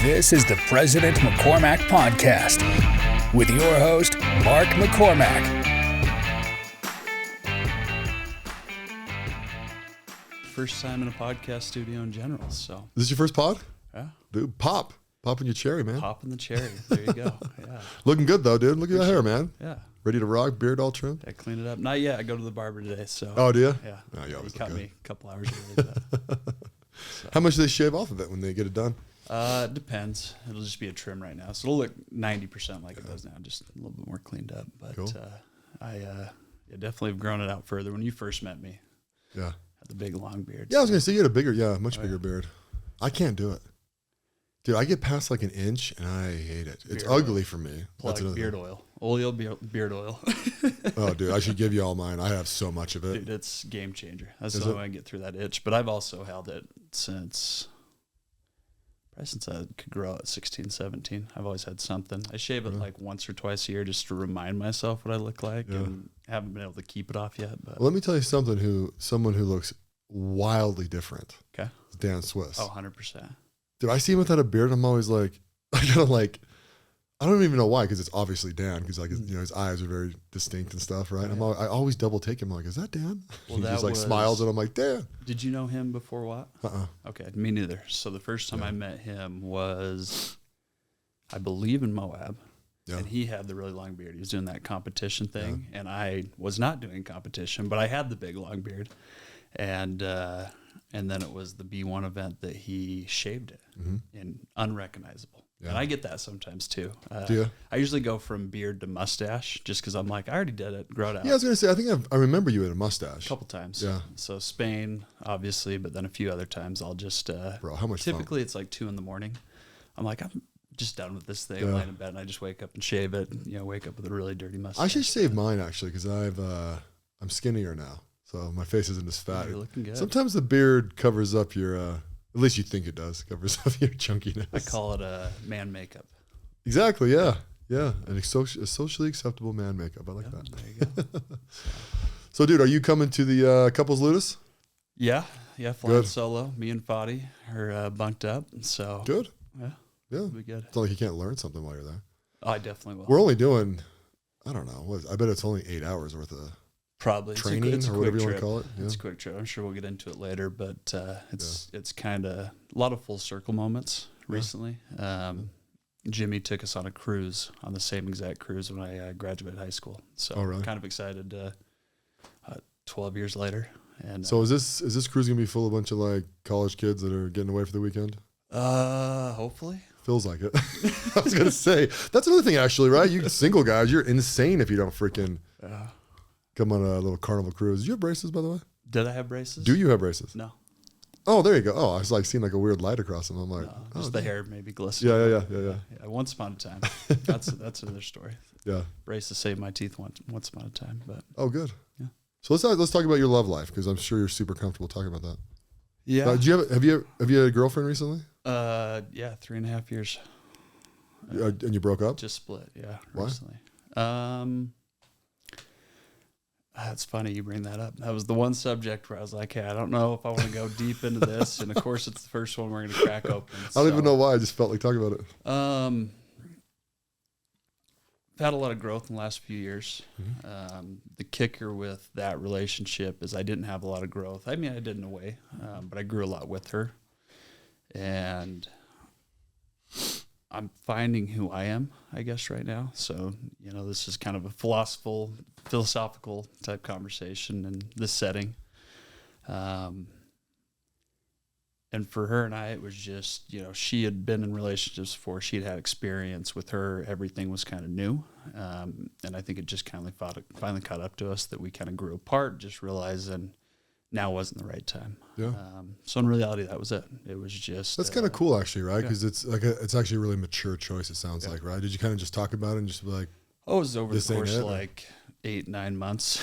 This is the President McCormack Podcast with your host, Mark McCormack. First time in a podcast studio in general, so. This is your first pod? Yeah. Dude, popping your cherry, man. Popping the cherry. There you go. Yeah. Looking good, though, dude. Look at your hair, man. Yeah. Ready to rock, beard all trimmed? I cleaned it up. Not yet. I go to the barber today, so. Oh, do you? Yeah. Oh, you always He cut look me a couple hours early. So. How much do they shave off of it when they get it done? It depends. It'll just be a trim right now. So it'll look 90% like it does now, just a little bit more cleaned up. But cool. I definitely have grown it out further. When you first met me, Yeah. had the big long beard. Yeah, I was going to say you had a bigger, much bigger beard. I can't do it. Dude, I get past like an inch and I hate it. It's Beard ugly oil. for me. Plug beard oil. Oleo beard oil. Oh, dude, I should give you all mine. I have so much of it. Dude, it's game changer. That's Is the it? only way I can get through that itch. But I've also held it since I could grow at 16, 17. I've always had something. I shave it like once or twice a year just to remind myself what I look like, and haven't been able to keep it off yet. But Well, let me tell you someone who looks wildly different. okay. It's Dan Swiss. Oh, 100%. Dude, I see him without a beard. I'm always like, I don't even know why, because it's obviously Dan, because like his eyes are very distinct and stuff, right? Yeah. I always double take him, like, is that Dan? Well, He that just like was- smiles and I'm like, Dan. Did you know him before what? Okay, me neither. So the first time I met him was, I believe, in Moab. Yeah. And he had the really long beard. He was doing that competition thing, and I was not doing competition, but I had the big long beard. And then it was the B1 event that he shaved it and unrecognizable. Yeah. And I get that sometimes too. Do you? I usually go from beard to mustache just because I'm like, I already did it, grow it out. Yeah, I was gonna say, I think I remember you had a mustache. A couple times. Yeah. So Spain, obviously, but then a few other times I'll just Bro, how much fun? typically it's like 2 a.m. I'm like, I'm just done with this thing. Yeah. Laying in bed and I just wake up and shave it. Wake up with a really dirty mustache. I should shave mine actually, because I'm skinnier now, so my face isn't as fat. You're looking good. Sometimes the beard covers up your, at least you think it does, covers up your chunkiness. I call it a man makeup. Exactly, yeah. Yeah, a socially acceptable man makeup. I like Yeah, that. there you go. So, dude, are you coming to the couples ludus? Yeah, flying Good. solo. Me and Fadi are bunked up, so Good. yeah, Yeah. it'll be good. It's not like you can't learn something while you're there. I definitely will. We're only doing, I don't know, I bet it's only 8 hours worth of Probably training it's a or quick whatever you want to trip. call it. Yeah. It's a quick trip. I'm sure we'll get into it later, but it's kind of a lot of full circle moments recently. Jimmy took us on a cruise, on the same exact cruise when I graduated high school. So Oh, really? kind of excited 12 years later. And So is this cruise gonna be full of a bunch of like college kids that are getting away for the weekend? hopefully. Feels like it. I was gonna say that's another thing actually, right? You single guys, you're insane if you don't freaking come on a little carnival cruise. Do you have braces, by the way? Did I have braces? Do you have braces? No. Oh, there you go. Oh, I was like seeing like a weird light across them. I'm like, Just the hair maybe glistening. yeah. Yeah, once upon a time. That's another story. Yeah. Braces saved my teeth once upon a time, but Oh, good. Yeah. So let's talk about your love life, because I'm sure you're super comfortable talking about that. yeah. Do you have you had a girlfriend recently? 3.5 years. And you broke up? Just split, yeah, Why? recently. That's funny you bring that up. That was the one subject where I was like, hey, I don't know if I want to go deep into this. And of course, it's the first one we're going to crack open. I don't even know why. I just felt like talking about it. I've had a lot of growth in the last few years. The kicker with that relationship is I didn't have a lot of growth. I mean, I did in a way, but I grew a lot with her. And I'm finding who I am, I guess, right now. So, this is kind of a philosophical type conversation in this setting. And for her and I, it was just, she had been in relationships before. She'd had experience with her. Everything was kind of new. And I think it just finally caught up to us that we kind of grew apart, just realizing now wasn't the right time. Yeah. So in reality, that was it. It was just... That's kind of cool, actually, right? Because it's like it's actually a really mature choice, it sounds like, right? Did you kind of just talk about it and just be like... Oh, it was over the This ain't course it, of or- like 8-9 months.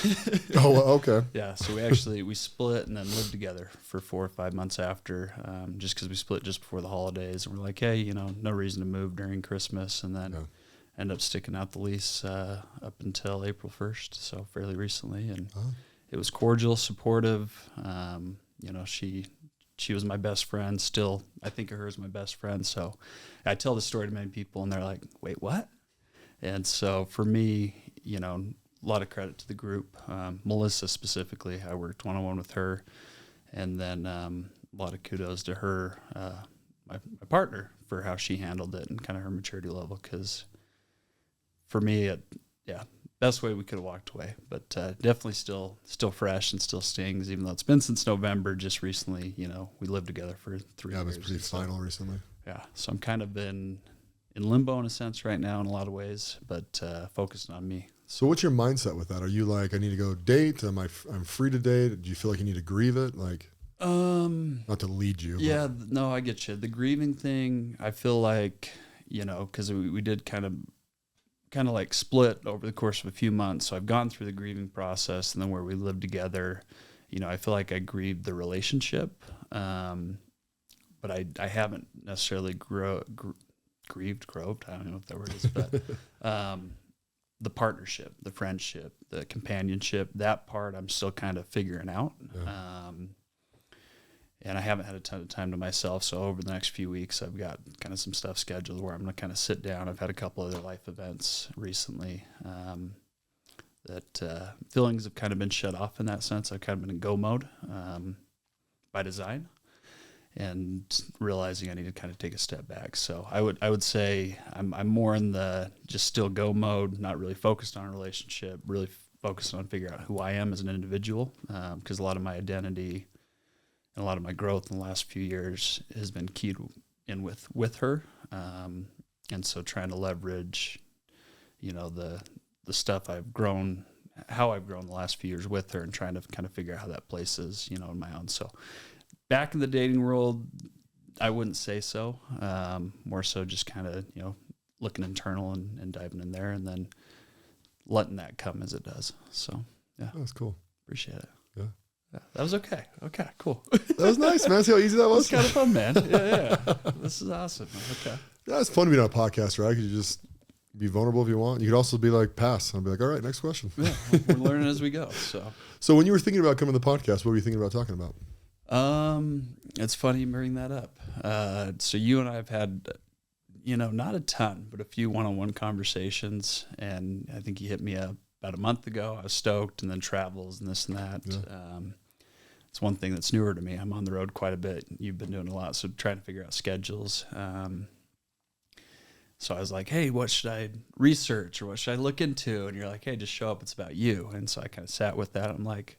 Oh, well, okay. Yeah, so we split and then lived together for 4 or 5 months after, just because we split just before the holidays. And we're like, hey, no reason to move during Christmas, and then end up sticking out the lease up until April 1st, so fairly recently. And it was cordial, supportive. She she was my best friend. Still, I think of her as my best friend. So I tell the story to many people and they're like, wait, what? And so for me, you know, a lot of credit to the group. Melissa specifically, I worked one-on-one with her. And then a lot of kudos to her, my partner, for how she handled it and kind of her maturity level. Because for me, best way we could have walked away. But definitely still fresh and still stings, even though it's been since November. Just recently, you know, we lived together for 3 years. Yeah, it was pretty final recently. Yeah, so I'm kind of in limbo in a sense right now in a lot of ways, but focusing on me. So what's your mindset with that? Are you like, I need to go date? I'm free to date? Do you feel like you need to grieve it? Like, not to lead you. Yeah, no, I get you. The grieving thing, I feel like, you know, because we did kind of like split over the course of a few months. So I've gone through the grieving process, and then where we lived together, you know, I feel like I grieved the relationship, but I haven't necessarily grieved. I don't know if that word is, but the partnership, the friendship, the companionship, that part I'm still kind of figuring out. Yeah. And I haven't had a ton of time to myself. So over the next few weeks, I've got kind of some stuff scheduled where I'm going to kind of sit down. I've had a couple other life events recently that feelings have kind of been shut off in that sense. I've kind of been in go mode by design, and realizing I need to kind of take a step back. So I would say I'm more in the just still go mode, not really focused on a relationship, really focused on figuring out who I am as an individual, because a lot of my identity and a lot of my growth in the last few years has been keyed in with her. And so trying to leverage, you know, the stuff I've grown, how I've grown the last few years with her, and trying to kind of figure out how that places, you know, in my own. So back in the dating world, I wouldn't say so. More so just kind of, you know, looking internal and diving in there, and then letting that come as it does. So, yeah. That's cool. Appreciate it. Yeah. Yeah, that was okay. Okay, cool. That was nice, man. See how easy that was? It was kind of fun, man. Yeah. This is awesome. Okay. Yeah, it's fun to be on a podcast, right? You just be vulnerable if you want. You could also be like, pass. I'll be like, all right, next question. Yeah, we're learning as we go. So when you were thinking about coming to the podcast, what were you thinking about talking about? It's funny you bring that up. So you and I have had, you know, not a ton, but a few one-on-one conversations. And I think you hit me up about a month ago. I was stoked, and then travels and this and that. Yeah. It's one thing that's newer to me. I'm on the road quite a bit. You've been doing a lot, so trying to figure out schedules. So I was like, hey, what should I research or what should I look into? And you're like, hey, just show up. It's about you. And so I kind of sat with that. I'm like,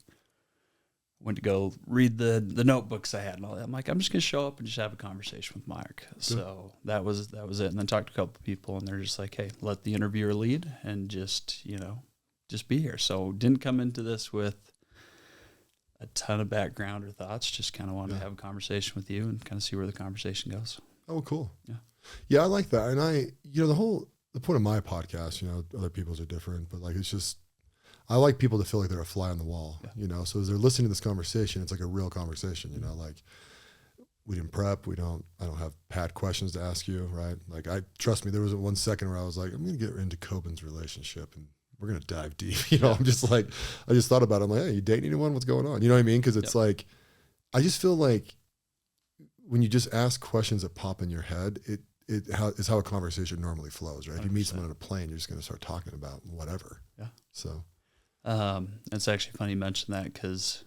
went to go read the notebooks I had and all that. I'm like, I'm just going to show up and just have a conversation with Mark. Good. So that was it. And then talked to a couple of people, and they're just like, hey, let the interviewer lead and just, you know, just be here. So didn't come into this with a ton of background or thoughts. Just kind of wanted to have a conversation with you and kind of see where the conversation goes. Oh, cool. Yeah. Yeah, I like that. And you know, the point of my podcast, you know, other people's are different, but like, it's just, I like people to feel like they're a fly on the wall, you know? So as they're listening to this conversation, it's like a real conversation, you know, like we didn't prep. I don't have pad questions to ask you, right? Like, trust me, there was 1 second where I was like, I'm going to get into Kobin's relationship and we're going to dive deep. You know, I'm just like, I just thought about it. I'm like, hey, you dating anyone? What's going on? You know what I mean? Cause it's like, I just feel like when you just ask questions that pop in your head, it's how a conversation normally flows, right? 100%. If you meet someone on a plane, you're just going to start talking about whatever. Yeah. So, it's actually funny you mention that, because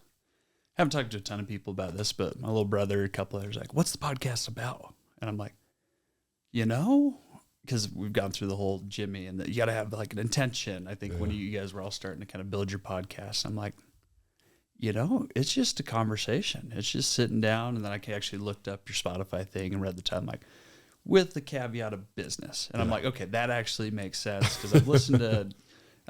I haven't talked to a ton of people about this, but my little brother, a couple others, like, what's the podcast about? And I'm like, you know, because we've gone through the whole Jimmy and you got to have like an intention. I think when you guys were all starting to kind of build your podcast, I'm like, you know, it's just a conversation. It's just sitting down. And then I actually looked up your Spotify thing and read the time, like, with the caveat of business. And I'm like, okay, that actually makes sense, because I've listened to,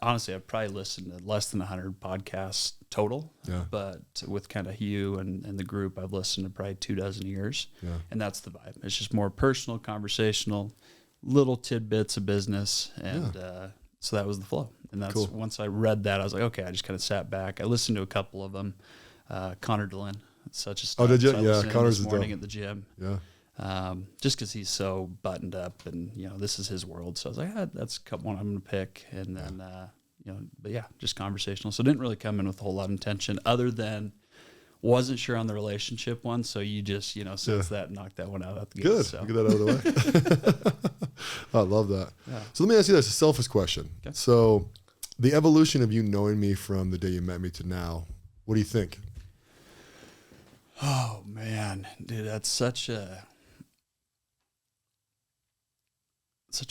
honestly, I've probably listened to less than 100 podcasts total. Yeah. But with kind of Hugh and the group, I've listened to probably 24 years. Yeah. And that's the vibe. It's just more personal, conversational, little tidbits of business. And so that was the flow. And that's once I read that, I was like, okay, I just kind of sat back. I listened to a couple of them. Connor Dillon, such a stud. Oh, did you? So yeah, Connor's this morning at the gym. Yeah. Just because he's so buttoned up, and you know, this is his world. So I was like, that's one I'm going to pick. And then, you know, but yeah, just conversational. So it didn't really come in with a whole lot of intention, other than Wasn't sure on the relationship one, so you just, sense that and knock that one out the gate. Good. So. Get that out of the way. I love that. Yeah. So let me ask you this, a selfish question. Okay. So the evolution of you knowing me from the day you met me to now, what do you think? Oh, man. Dude, that's such a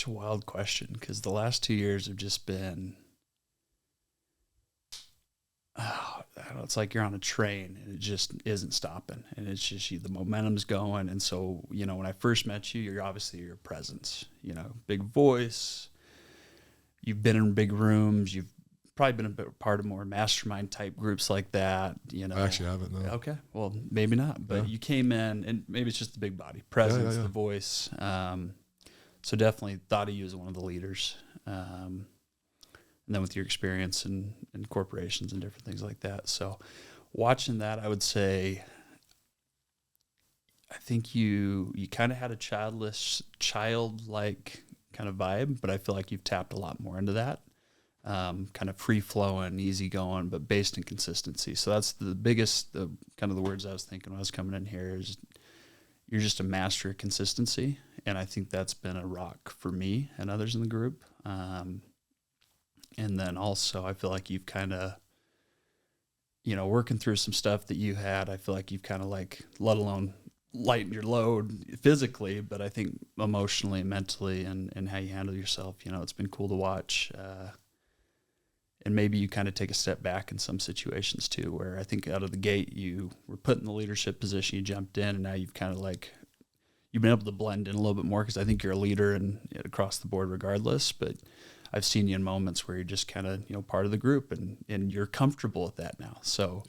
wild question, because the last 2 years have just been, I don't know, it's like you're on a train and it just isn't stopping, and it's just the momentum's going. And so, when I first met you, you're obviously your presence, big voice. You've been in big rooms. You've probably been a part of more mastermind type groups like that. I actually haven't. No. Okay, well, maybe not, but you came in, and maybe it's just the big body presence, the voice. So definitely thought of you as one of the leaders. And then with your experience in corporations and different things like that. So watching that, I would say, I think you kind of had a childlike kind of vibe, but I feel like you've tapped a lot more into that. Kind of free flowing, easy going, but based in consistency. So that's the biggest, kind of the words I was thinking when I was coming in here is you're just a master of consistency. And I think that's been a rock for me and others in the group. And then also I feel like you've kind of, working through some stuff that you had, I feel like you've kind of let alone lighten your load physically, but I think emotionally and mentally and how you handle yourself, it's been cool to watch. And maybe you kind of take a step back in some situations too, where I think out of the gate, you were put in the leadership position, you jumped in, and now you've kind of you've been able to blend in a little bit more, because I think you're a leader and across the board regardless, but I've seen you in moments where you're just kind of, part of the group and you're comfortable with that now. So,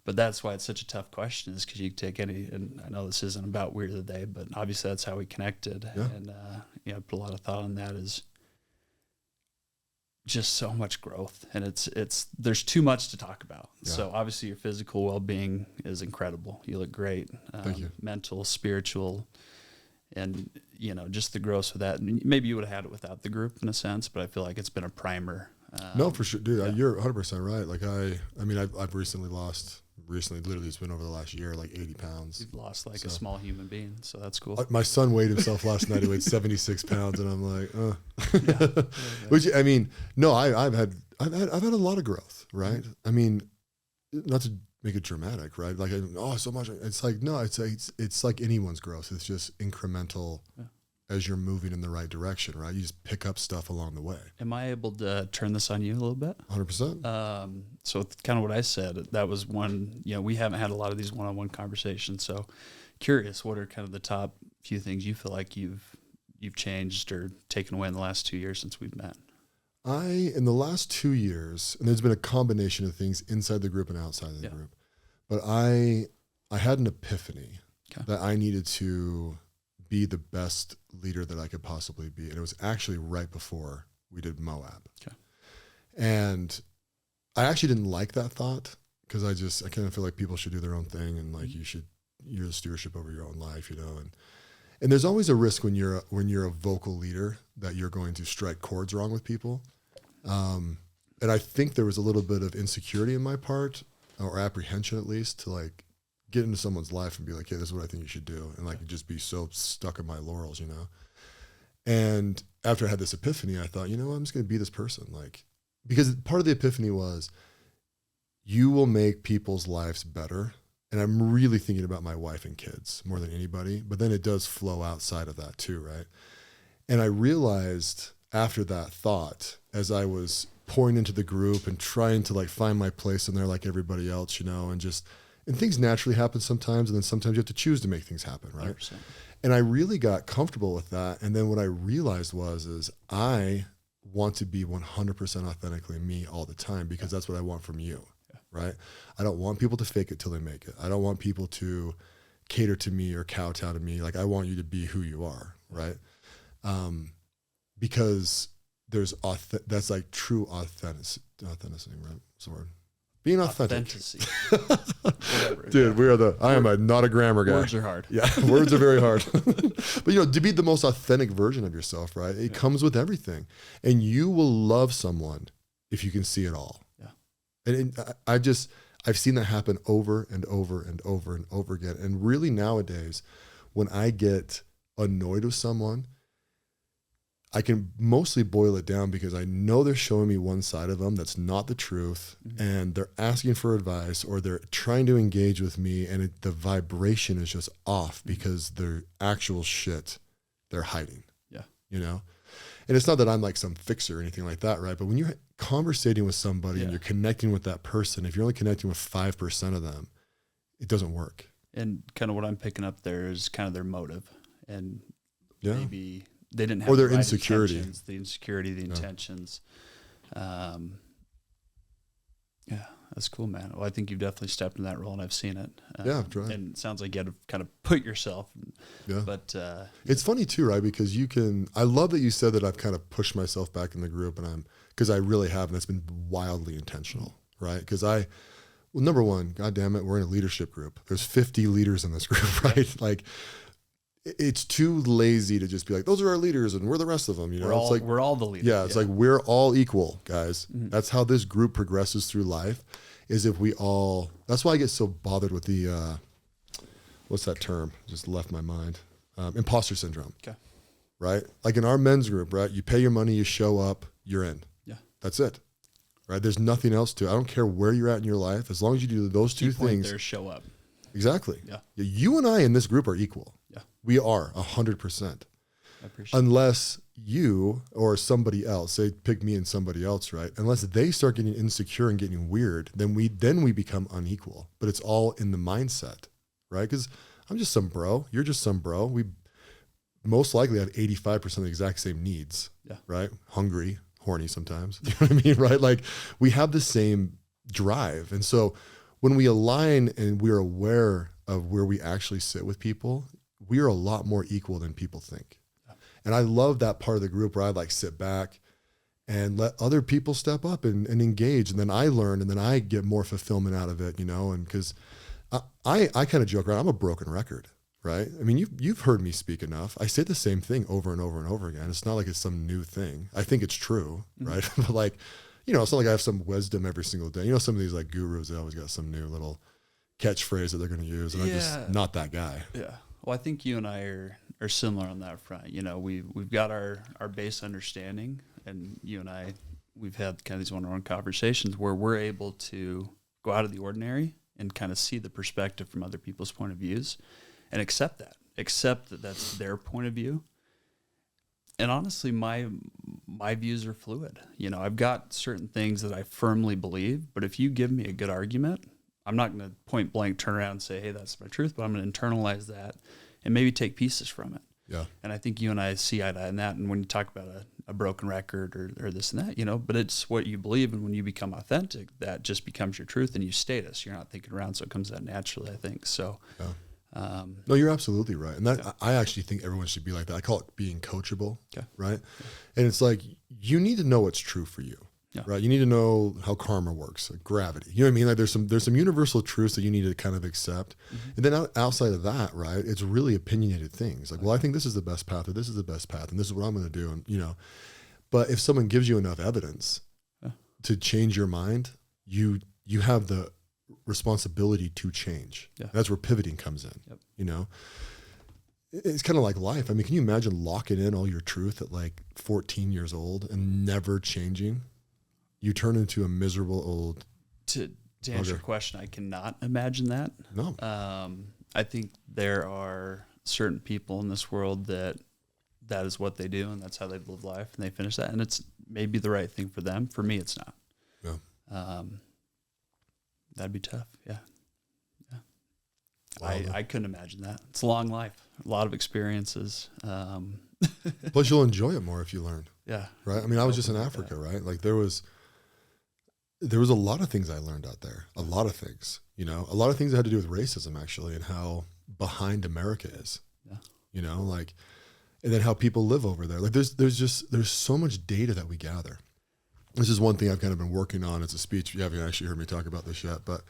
but that's why it's such a tough question, is because you can take any, and I know this isn't about Weird of the Day, but obviously that's how we connected. Yeah. And, I put a lot of thought on that, is just so much growth, and there's too much to talk about. Yeah. So obviously your physical well-being is incredible. You look great. Thank you. Mental, spiritual, and just the growth of that. And maybe you would have had it without the group in a sense, but I feel like it's been a primer. No, for sure, dude. You're 100% right. Like I've recently, literally it's been over the last year, 80 pounds. You've lost a small human being, so that's cool. My son weighed himself last night. He weighed 76 pounds, and I'm like, Yeah. Which, no, I've had a lot of growth, right? Not to make it dramatic, right? So much. It's no, it's like anyone's growth. It's just incremental as you're moving in the right direction, right? You just pick up stuff along the way. Am I able to turn this on you a little bit? 100%. So it's kind of what I said, that was one, we haven't had a lot of these one-on-one conversations. So curious, what are kind of the top few things you feel like you've changed or taken away in the last 2 years since we've met? In the last 2 years, and there's been a combination of things inside the group and outside of the group, but I had an epiphany that I needed to be the best leader that I could possibly be. And it was actually right before we did Moab. Okay. And I actually didn't like that thought, because I kind of feel like people should do their own thing, and you're the stewardship over your own life, and there's always a risk when you're a vocal leader that you're going to strike chords wrong with people. And I think there was a little bit of insecurity in my part, or apprehension at least, to get into someone's life and be like, hey, this is what I think you should do. And just be so stuck in my laurels, And after I had this epiphany, I thought, I'm just going to be this person. Because part of the epiphany was, you will make people's lives better. And I'm really thinking about my wife and kids more than anybody, but then it does flow outside of that too, right? And I realized after that thought, as I was pouring into the group and trying to find my place in there like everybody else, and things naturally happen sometimes, and then sometimes you have to choose to make things happen, right? 100%. And I really got comfortable with that. And then what I realized is I want to be 100% authentically me all the time, because that's what I want from you, right? I don't want people to fake it till they make it. I don't want people to cater to me or kowtow to me. I want you to be who you are, right? Because that's true authenticity, right? What's the word? Being authentic. Dude, I am not a grammar guy. Words are hard. Yeah, words are very hard. But to be the most authentic version of yourself, right? It comes with everything. And you will love someone if you can see it all. Yeah. And I I've seen that happen over and over and over and over again. And really nowadays, when I get annoyed with someone, I can mostly boil it down because I know they're showing me one side of them that's not the truth, and they're asking for advice or they're trying to engage with me, and the vibration is just off because their actual shit they're hiding. Yeah. You know? And it's not that I'm like some fixer or anything like that, right? But when you're conversating with somebody and you're connecting with that person, if you're only connecting with 5% of them, it doesn't work. And kind of what I'm picking up there is kind of their motive, and maybe they didn't have or their the right insecurity, the intentions. Yeah, that's cool, man. Well, I think you've definitely stepped in that role, and I've seen it. I've tried. And it sounds like you had to kind of put yourself. Yeah. But it's funny too, right? Because I love that you said that I've kind of pushed myself back in the group, because I really have, and that's been wildly intentional, right? Because number one, God damn it, we're in a leadership group. There's 50 leaders in this group, right? Like, it's too lazy to just be like, those are our leaders and we're the rest of them. You know, we're all the leaders. Yeah. It's like, we're all equal, guys. Mm-hmm. That's how this group progresses through life, is if that's why I get so bothered with the, what's that term? Just left my mind. Imposter syndrome. Okay. Right. Like in our men's group, right? You pay your money, you show up, you're in. Yeah. That's it. Right. There's nothing else to it. I don't care where you're at in your life. As long as you do those two things. There, show up. Exactly. Yeah. You and I in this group are equal. Yeah. We are 100%. I appreciate Unless you or somebody else, say pick me and somebody else, right? Unless they start getting insecure and getting weird, then we become unequal. But it's all in the mindset, right? Because I'm just some bro. You're just some bro. We most likely have 85% of the exact same needs, right? Hungry, horny sometimes. You know what I mean, right? Like, we have the same drive. And so when we align and we're aware of where we actually sit with people, we are a lot more equal than people think. Yeah. And I love that part of the group where I like sit back and let other people step up and engage. And then I learn, and then I get more fulfillment out of it, you know, and because I kind of joke around, I'm a broken record, right? I mean, you've heard me speak enough. I say the same thing over and over and over again. It's not like it's some new thing. I think it's true, right? But like, you know, it's not like I have some wisdom every single day. You know, some of these like gurus, they always got some new little catchphrase that they're going to use. And I'm just not that guy. Yeah. Well, I think you and I are similar on that front. You know, we've got our base understanding, and you and I, we've had kind of these one-on-one conversations where we're able to go out of the ordinary and kind of see the perspective from other people's point of views and accept that that's their point of view. And honestly, my views are fluid. You know, I've got certain things that I firmly believe, but if you give me a good argument, I'm not going to point blank turn around and say, hey, that's my truth, but I'm going to internalize that and maybe take pieces from it. Yeah. And I think you and I see eye to eye in that. And when you talk about a broken record or this and that, you know, but it's what you believe. And when you become authentic, that just becomes your truth, and you status. You're not thinking around, so it comes out naturally, I think. So, no, you're absolutely right. And that I actually think everyone should be like that. I call it being coachable, right? And it's like, you need to know what's true for you. Yeah. Right. You need to know how karma works, like gravity. You know what I mean? Like there's some universal truths that you need to kind of accept. Mm-hmm. And then outside of that, right, it's really opinionated things. Like, well, I think this is the best path, or this is the best path, and this is what I'm going to do. And, you know, but if someone gives you enough evidence to change your mind, you have the responsibility to change. Yeah. That's where pivoting comes in. Yep. You know, it's kind of like life. I mean, can you imagine locking in all your truth at like 14 years old and never changing? You turn into a miserable old. To answer your question, I cannot imagine that. No. I think there are certain people in this world that is what they do, and that's how they've lived life, and they finish that, and it's maybe the right thing for them. For me, it's not. Yeah. That'd be tough. Yeah. Yeah. Wow. I couldn't imagine that. It's a long life, a lot of experiences. Plus, you'll enjoy it more if you learn. Yeah. Right. I mean, I was just in Africa, right? Like there was a lot of things I learned out there. A lot of things, you know, a lot of things that had to do with racism actually, and how behind America is. Yeah. You know, like, and then how people live over there. Like there's so much data that we gather. This is one thing I've kind of been working on. It's a speech. You haven't actually heard me talk about this yet, but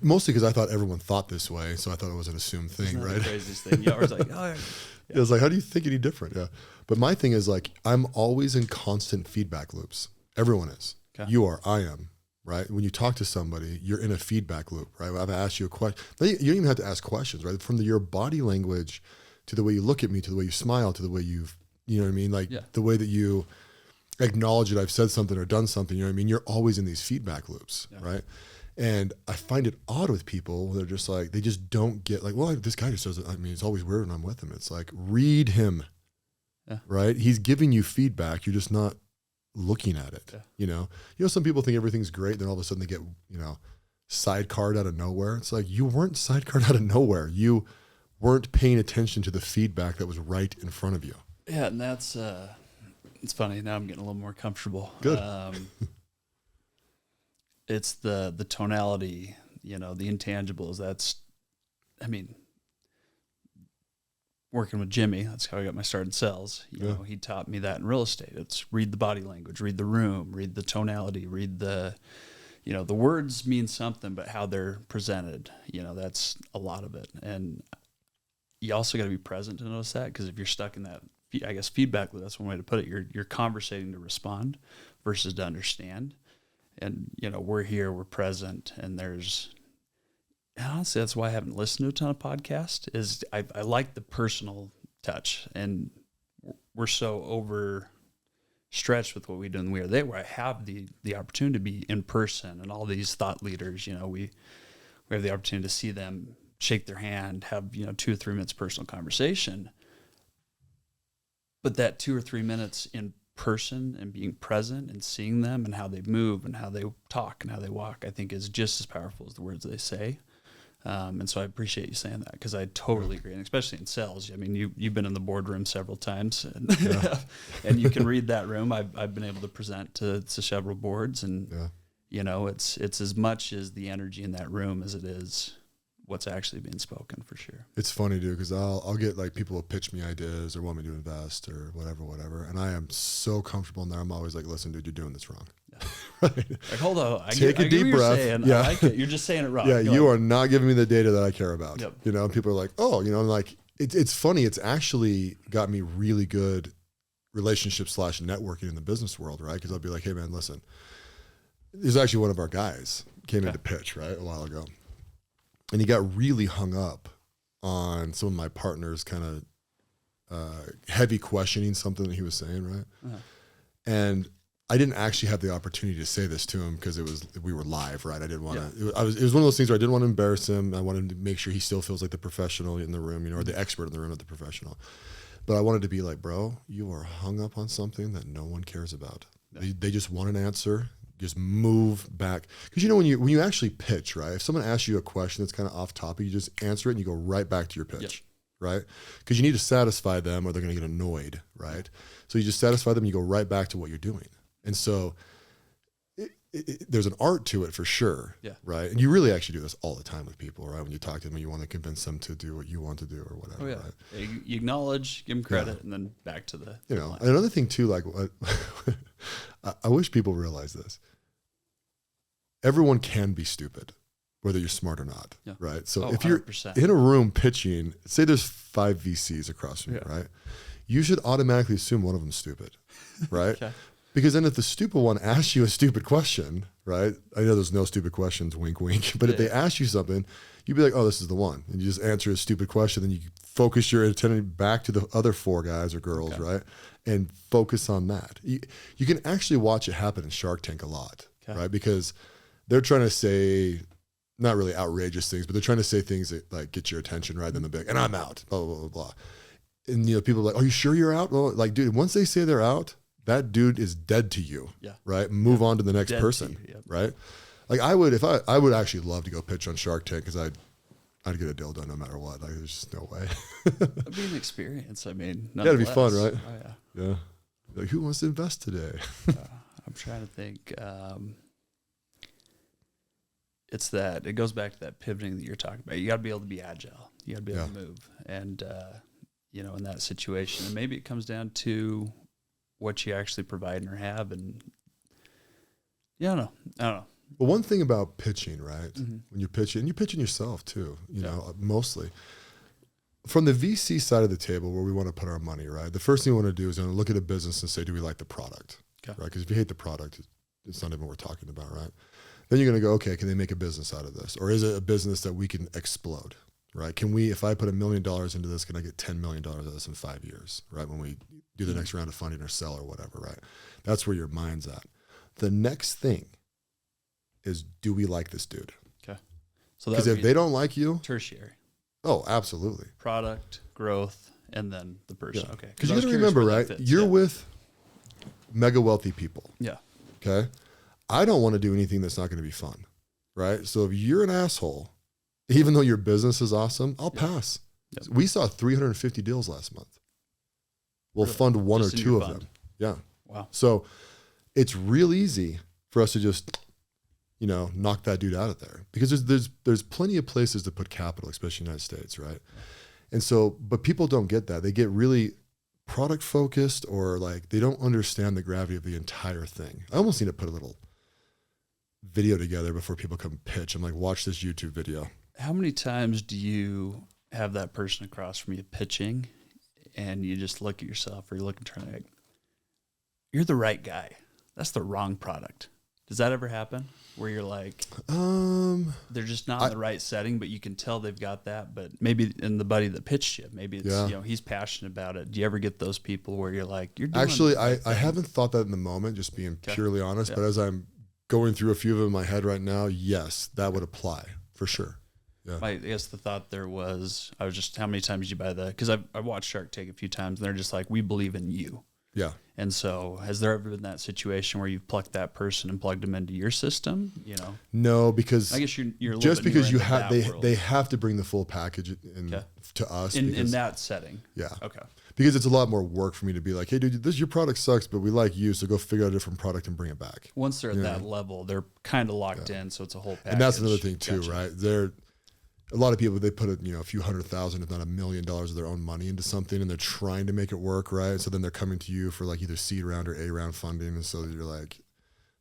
mostly because I thought everyone thought this way, so I thought it was an assumed thing, right? The craziest thing. Yeah, I was like, oh, yeah. It was like, how do you think any different? Yeah. But my thing is like, I'm always in constant feedback loops. Everyone is. Okay. You are, I am. right? When you talk to somebody, you're in a feedback loop, right? I've asked you a question. You don't even have to ask questions, right? From your body language to the way you look at me, to the way you smile, to the way you know what I mean? Like the way that you acknowledge that I've said something or done something, you know what I mean? You're always in these feedback loops, right? And I find it odd with people. They're just like, they just don't get like, well, this guy just doesn't, I mean, it's always weird when I'm with him. It's like, read him, right? He's giving you feedback. You're just not looking at it. You know, some people think everything's great. Then all of a sudden they get, sidecarred out of nowhere. It's like, you weren't sidecarred out of nowhere. You weren't paying attention to the feedback that was right in front of you. Yeah. And that's, it's funny. Now I'm getting a little more comfortable. Good. It's the tonality, the intangibles. That's, I mean, working with Jimmy, that's how I got my start in sales. You know, he taught me that in real estate. It's read the body language, read the room, read the tonality, read the, the words mean something, but how they're presented, that's a lot of it. And you also got to be present to notice that, because if you're stuck in that, I guess, feedback loop, that's one way to put it. You're conversating to respond versus to understand. And, we're here, we're present, and honestly, that's why I haven't listened to a ton of podcasts, is I like the personal touch, and we're so overstretched with what we do in We Are They, where I have the opportunity to be in person, and all these thought leaders, we have the opportunity to see them, shake their hand, have, 2 or 3 minutes personal conversation. But that 2 or 3 minutes in person and being present and seeing them and how they move and how they talk and how they walk, I think is just as powerful as the words they say. And so I appreciate you saying that, because I totally agree. And especially in sales, I mean, you've been in the boardroom several times, and, and you can read that room. I've been able to present to several boards, and, it's as much as the energy in that room as it is what's actually being spoken, for sure. It's funny, dude, because I'll get like people will pitch me ideas or want me to invest or whatever. And I am so comfortable in there. I'm always like, listen, dude, you're doing this wrong. Right? Like, hold on. Take a deep breath. I like it. You're just saying it wrong. Yeah, you are not giving me the data that I care about. Yep. And people are like, oh, like it's funny. It's actually got me really good relationships / networking in the business world, right? Because I'll be like, hey, man, listen, there's actually one of our guys came in to pitch, right, a while ago. And he got really hung up on some of my partners kind of heavy questioning something that he was saying, right? Uh-huh. And I didn't actually have the opportunity to say this to him because we were live, right? I didn't want to. It was one of those things where I didn't want to embarrass him. I wanted to make sure he still feels like the professional in the room, or the expert in the room, not the professional. But I wanted to be like, bro, you are hung up on something that no one cares about. Yeah. They just want an answer. Just move back. Because when you actually pitch, right? If someone asks you a question that's kind of off topic, you just answer it and you go right back to your pitch, right? Because you need to satisfy them or they're going to get annoyed, right? So you just satisfy them and you go right back to what you're doing. And so there's an art to it for sure, right? And you really actually do this all the time with people, right? When you talk to them and you want to convince them to do what you want to do or whatever, right? You acknowledge, give them credit, and then back to the line. Another thing too, like I wish people realize this. Everyone can be stupid, whether you're smart or not, right? So if you're 100%. In a room pitching, say there's 5 VCs across from you, right? You should automatically assume one of them's stupid, right? Okay. Because then if the stupid one asks you a stupid question, right? I know there's no stupid questions, wink, wink. But if they ask you something, you'd be like, oh, this is the one. And you just answer a stupid question. Then you focus your attention back to the other 4 guys or girls, right? And focus on that. You can actually watch it happen in Shark Tank a lot, right? Because they're trying to say, not really outrageous things, but they're trying to say things that like get your attention, right? Then they'll be like, and I'm out, blah, blah, blah, blah. And people are like, are you sure you're out? Well, like, dude, once they say they're out, that dude is dead to you, right? Move on to the next person, right? Like I would actually love to go pitch on Shark Tank because I'd get a deal done no matter what. Like there's just no way. It'd be an experience. I mean, it'd be fun, right? Oh, yeah. Like who wants to invest today? I'm trying to think. It goes back to that pivoting that you're talking about. You got to be able to be agile. You got to be able to move. And, in that situation, and maybe it comes down to what you actually provide or have. And I don't know. Well, one thing about pitching, right? Mm-hmm. When you're pitching yourself too, mostly from the VC side of the table where we want to put our money, right? The first thing we want to do is look at a business and say, do we like the product? Right? Because if you hate the product, it's not even worth talking about, right? Then you're going to go, okay, can they make a business out of this? Or is it a business that we can explode, right? Can we, if I put $1 million into this, can I get $10 million out of this in 5 years, right? When we do the next round of funding or sell or whatever, right? That's where your mind's at. The next thing is, do we like this dude? Okay. So because if they don't like you, tertiary. Oh, absolutely. Product, growth, and then the person. Yeah. Okay. Because you got to remember, right? You're with mega wealthy people. Yeah. Okay. I don't want to do anything that's not going to be fun, right? So if you're an asshole, even though your business is awesome, I'll pass. Yep. We saw 350 deals last month. We'll fund one or two of them. Yeah. Wow. So it's real easy for us to just, knock that dude out of there, because there's plenty of places to put capital, especially in the United States, right? And so, but people don't get that. They get really product focused, or like they don't understand the gravity of the entire thing. I almost need to put a little video together before people come pitch. I'm like, watch this YouTube video. How many times do you have that person across from you pitching and you just look at yourself, or you look internally like, you're the right guy, that's the wrong product? Does that ever happen where you're like, they're just not in the right setting, but you can tell they've got that, but maybe in the buddy that pitched you, maybe it's, he's passionate about it. Do you ever get those people where you're like, you're doing actually, I haven't thought that in the moment, just being purely honest, but as I'm going through a few of them in my head right now, yes, that would apply for sure. Yeah. I guess the thought there was, how many times did you buy because I've watched Shark Tank a few times, and they're just like, we believe in you. Yeah. And so has there ever been that situation where you've plucked that person and plugged them into your system? No, because I guess you're a little just bit because world. they have to bring the full package to us in that setting. Yeah. Okay. Because it's a lot more work for me to be like, hey dude, your product sucks, but we like you, so go figure out a different product and bring it back. Once they're at that level, they're kind of locked in, so it's a whole package. And that's another thing too, right? A lot of people, they put a few $100,000, if not $1 million of their own money into something, and they're trying to make it work, right? So then they're coming to you for like either seed round or A round funding, and so you're like,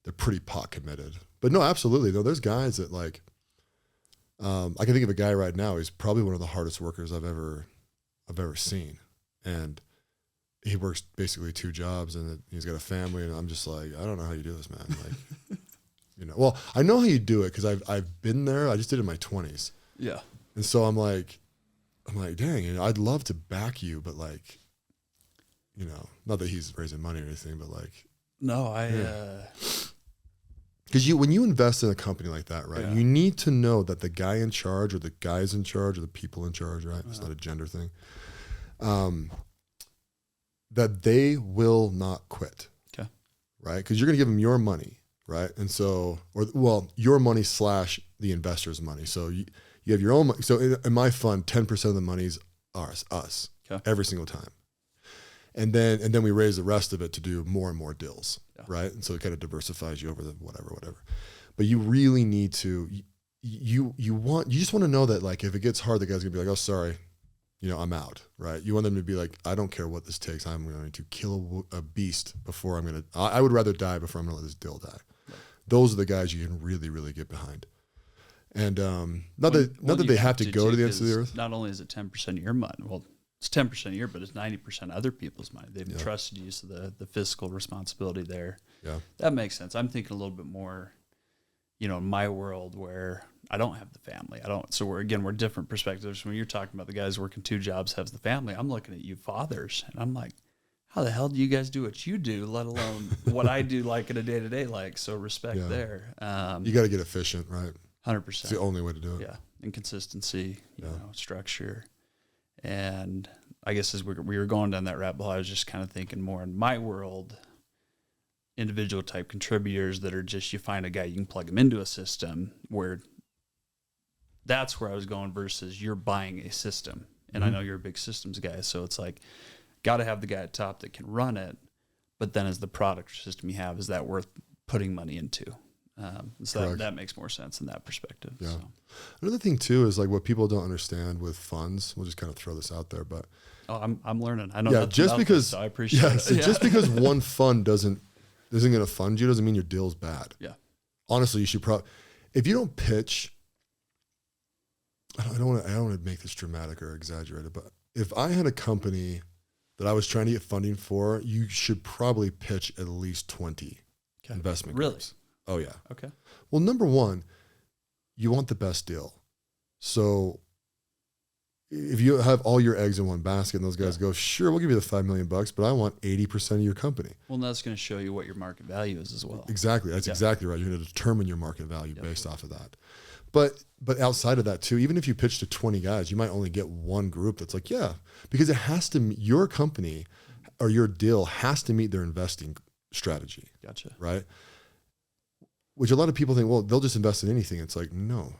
they're pretty pot committed. But no, absolutely. No, there's guys that like, I can think of a guy right now. He's probably one of the hardest workers I've ever seen, and he works basically 2 jobs, and he's got a family, and I'm just like, I don't know how you do this, man. Like, well, I know how you do it because I've been there. I just did it in my 20s. Yeah. And so I'm like, dang, I'd love to back you, but like, not that he's raising money or anything, but like, no, because when you invest in a company like that, right, you need to know that the guy in charge, or the guys in charge, or the people in charge, right? It's not a gender thing. That they will not quit. Okay. Right. Because you're going to give them your money. Right. And so, your money / the investor's money. So you have your own money. So in my fund, 10% of the money's us every single time. And then we raise the rest of it to do more and more deals. Yeah. Right. And so it kind of diversifies you over the whatever. But you really need to, you just want to know that like, if it gets hard, the guy's gonna be like, oh, sorry, I'm out. Right. You want them to be like, I don't care what this takes. I'm going to kill a beast before I would rather die before I'm going to let this deal die. Right. Those are the guys you can really, really get behind. And not that they have to go to the ends of the earth. Not only is it 10% of your money, well, it's 10% of your, but it's 90% other people's money. They've entrusted you, so the fiscal responsibility there. Yeah, that makes sense. I'm thinking a little bit more, in my world where I don't have the family. So we're different perspectives. When you're talking about the guys working 2 jobs, has the family, I'm looking at you fathers, and I'm like, how the hell do you guys do what you do, let alone what I do like in a day-to-day, like, so respect there. You got to get efficient, right? 100%. It's the only way to do it. Yeah. Inconsistency, structure. And I guess as we were going down that rabbit hole, I was just kind of thinking more in my world, individual type contributors that are just, you find a guy, you can plug them into a system, where that's where I was going versus you're buying a system. And I know you're a big systems guy. So it's like, got to have the guy at top that can run it. But then as the product system you have, is that worth putting money into? So that makes more sense in that perspective. Yeah. So. Another thing too is like what people don't understand with funds. We'll just kind of throw this out there, but I'm learning. I know. Yeah, just because so I appreciate it. So just because one fund isn't going to fund you doesn't mean your deal's bad. Yeah. Honestly, you should if you don't pitch. I don't want to make this dramatic or exaggerated, but if I had a company that I was trying to get funding for, you should probably pitch at least 20 investment really groups. Oh yeah. Okay. Well, number one, you want the best deal. So if you have all your eggs in one basket and those guys go, sure, we'll give you the $5 million, but I want 80% of your company. Well, that's going to show you what your market value is as well. Exactly. That's exactly right. You're going to determine your market value based off of that. But outside of that too, even if you pitch to 20 guys, you might only get one group that's like, yeah, because it has to, your company or your deal has to meet their investing strategy. Gotcha. Right. Which a lot of people think, well, they'll just invest in anything. It's like, no,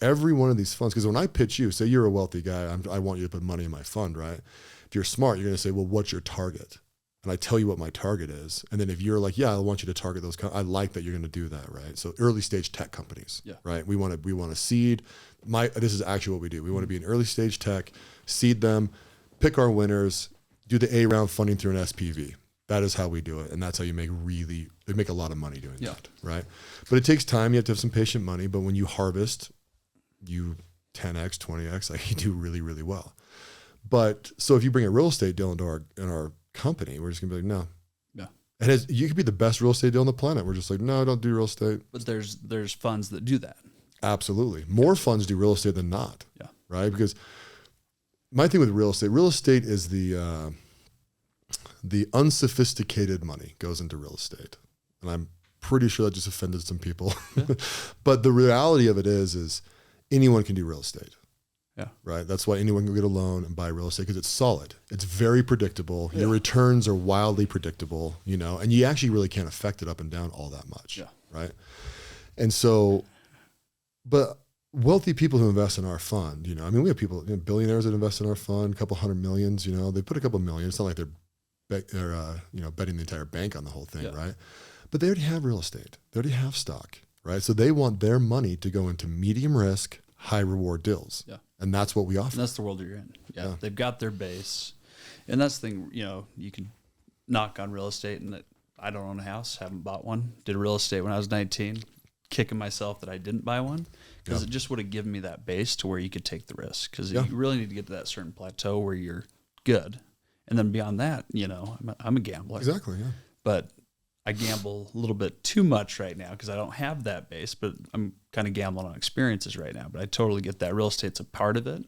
every one of these funds, because when I pitch you, say you're a wealthy guy, I want you to put money in my fund, right? If you're smart, you're going to say, well, what's your target? And I tell you what my target is. And then if you're like, yeah, I want you to target those, I like that you're going to do that, right? So early stage tech companies, right? We want to seed. This is actually what we do. We want to be an early stage tech, seed them, pick our winners, do the A round funding through an SPV. That is how we do it. And that's how you make a lot of money doing that, right? But it takes time. You have to have some patient money. But when you harvest, you 10x, 20x, like you do really, really well. But so if you bring a real estate deal into our company, we're just gonna be like, no. Yeah. And you could be the best real estate deal on the planet. We're just like, no, don't do real estate. But there's funds that do that. Absolutely. More funds do real estate than not. Yeah. Right? Because my thing with real estate is the unsophisticated money goes into real estate. And I'm pretty sure that just offended some people. Yeah. But the reality of it is anyone can do real estate. Yeah. Right. That's why anyone can get a loan and buy real estate, because it's solid. It's very predictable. Yeah. Your returns are wildly predictable, and you actually really can't affect it up and down all that much. Yeah. Right. And so, but wealthy people who invest in our fund, I mean, we have people, billionaires that invest in our fund, a couple $100 million, they put a couple million. It's not like they're betting the entire bank on the whole thing. Right. But they already have real estate. They already have stock. Right. So they want their money to go into medium risk, high reward deals. Yeah. And that's what we offer. And that's the world you're in. Yeah. They've got their base. And that's the thing, you can knock on real estate, and that I don't own a house, haven't bought one. Did real estate when I was 19, kicking myself that I didn't buy one, because it just would have given me that base to where you could take the risk. Because you really need to get to that certain plateau where you're good. And then beyond that, I'm a gambler. Exactly, yeah. But I gamble a little bit too much right now because I don't have that base, but I'm kind of gambling on experiences right now. But I totally get that. Real estate's a part of it.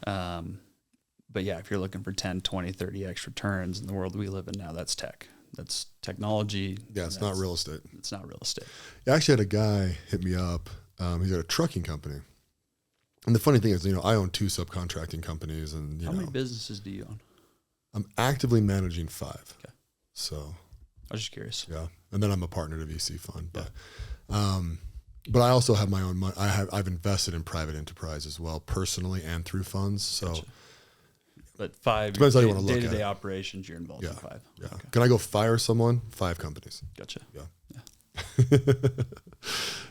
But yeah, if you're looking for 10, 20, 30x returns in the world we live in now, that's tech. That's technology. Yeah, it's not real estate. It's not real estate. I actually had a guy hit me up. He's got a trucking company. And the funny thing is, I own 2 subcontracting companies. And How many businesses do you own? I'm actively managing 5. Okay. So I was just curious. Yeah, and then I'm a partner to VC fund, but I also have my own money. I've invested in private enterprise as well, personally and through funds. So, gotcha. But 5 depends how you want to look at it. Day-to-day operations, you're involved in 5. Yeah. Okay. Can I go fire someone? 5 companies. Gotcha. Yeah.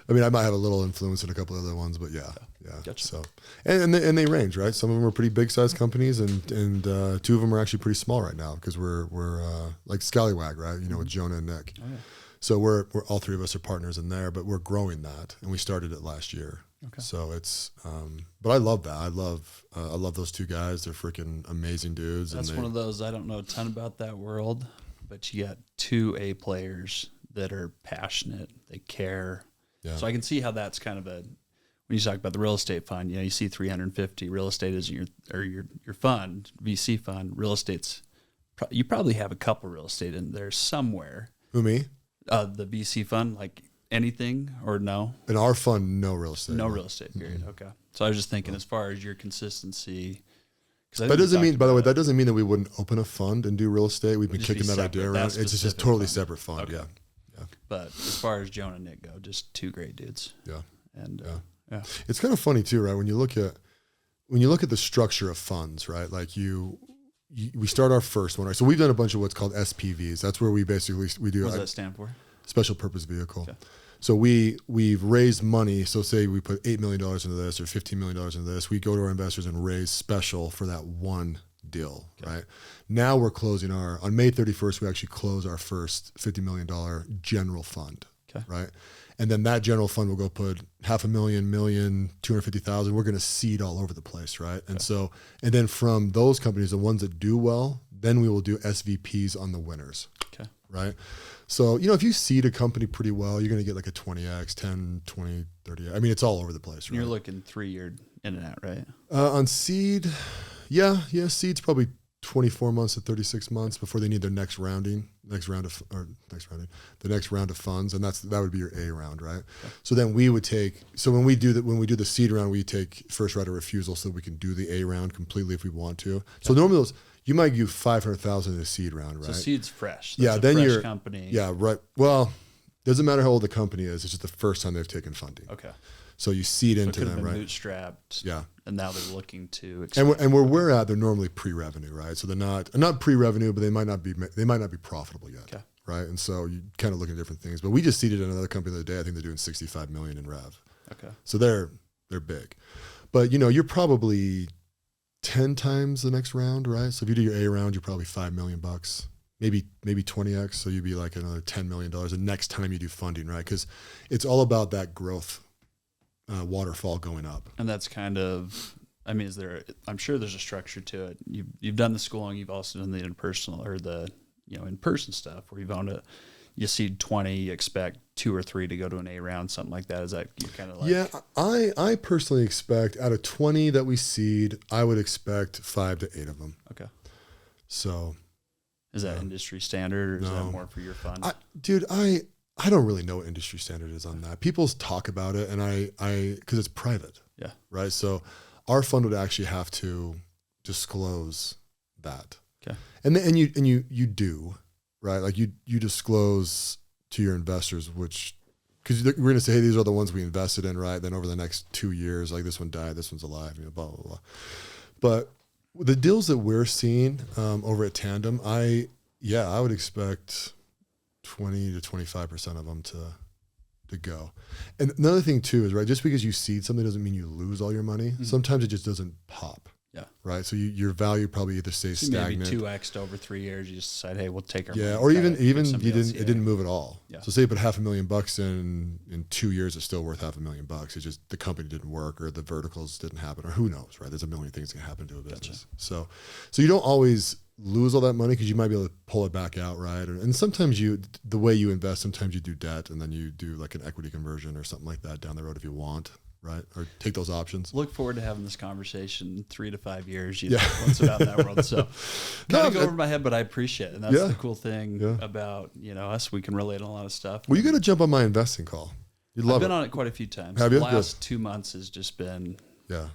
I mean, I might have a little influence in a couple of other ones, but yeah. Gotcha. So, and they range, right? Some of them are pretty big size companies, and 2 of them are actually pretty small right now, because we're like Scallywag, right? With Jonah and Nick. Oh, yeah. So we're all 3 of us are partners in there, but we're growing that, and we started it last year. Okay. So it's, but I love that. I love those 2 guys. They're freaking amazing dudes. That's one of those, I don't know a ton about that world, but you got 2 A players that are passionate. They care. Yeah. So I can see how that's kind of when you talk about the real estate fund, you see 350 real estate is your fund, VC fund. Real estate's, you probably have a couple real estate in there somewhere. Who, me? The VC fund, like anything, or no? In our fund, no real estate. No real estate, period. Mm-hmm. Okay. So I was just thinking, as far as your consistency. That doesn't mean, by the way, that doesn't mean that we wouldn't open a fund and do real estate. We've been kicking that idea around. It's just a totally separate fund. Okay. Yeah. But as far as Jonah and Nick go, just 2 great dudes. Yeah. And it's kind of funny too, right? When you look at the structure of funds, right? Like we start our first one, right? So we've done a bunch of what's called SPVs. That's where we do. What does that stand for? Special purpose vehicle. Okay. So we've raised money. So say we put $8 million into this or $15 million into this. We go to our investors and raise special for that one deal, okay. Right? Now we're closing on May 31st, we actually close our first $50 million general fund, okay. Right? And then that general fund will go put $500,000, million, 250,000. We're going to seed all over the place, right? Okay. And then from those companies, the ones that do well, then we will do SVPs on the winners, okay. right? So, if you seed a company pretty well, you're going to get like a 20x, 10, 20, 30. I mean, it's all over the place, right? You're looking 3-year in and out, right? On seed, seed's probably 24 months to 36 months before they need their the next round of funds, and that would be your A round, right? Okay. So then when we do the seed round, we take first right of refusal so that we can do the A round completely if we want to. Okay. So normally you might give 500,000 in a seed round, right? So seed's fresh. Then fresh company. Yeah, right. Well, doesn't matter how old the company is. It's just the first time they've taken funding. Okay. So you seed into them, right? Bootstrapped. Yeah. And now they're looking to expand. And where we're at, they're normally pre-revenue, right? So they're not pre-revenue, but they might not be profitable yet. Okay. Right. And so you kind of look at different things. But we just seeded another company the other day. I think they're doing 65 million in rev. Okay. So they're big. But you're probably 10 times the next round, right? So if you do your A round, you're probably $5 million, maybe 20x. So you'd be like another $10 million the next time you do funding, right? Because it's all about that growth waterfall going up. And that's kind of, I'm sure there's a structure to it. You've done the schooling, you've also done the in-person stuff where you seed 20, you expect 2 or 3 to go to an A round, something like that. Is that you kind of like? Yeah, I personally expect out of 20 that we seed, I would expect 5 to 8 of them. Okay. So. Is that industry standard or is that more for your fund? I don't really know what industry standard is on that. People talk about it and because it's private. Yeah. Right. So our fund would actually have to disclose that. Okay. And you do, right? Like you disclose to your investors, because we're going to say, hey, these are the ones we invested in, right? Then over the next 2 years, like this one died, this one's alive, blah, blah, blah. But the deals that we're seeing over at Tandem, I would expect 20 to 25% of them to go. And another thing too is, right, just because you seed something doesn't mean you lose all your money. Mm-hmm. Sometimes it just doesn't pop. Yeah. Right. So your value probably either stays stagnant. Maybe 2x over 3 years. You just decide, hey, we'll take our money. Yeah. Or even it didn't move at all. Yeah. So say you put $500,000 in 2 years, it's still worth $500,000. It's just the company didn't work or the verticals didn't happen or who knows, right? There's a million things that can happen to a business. Gotcha. So you don't always lose all that money because you might be able to pull it back out, right? And sometimes the way you invest, sometimes you do debt and then you do like an equity conversion or something like that down the road if you want. Right. Or take those options. Look forward to having this conversation in 3 to 5 years. Once about that world. So kind of go over my head, but I appreciate it. And that's the cool thing about, us. We can relate on a lot of stuff. Well, you got to jump on my investing call. You'd love it. I've been on it quite a few times. Have you? The last 2 months has just been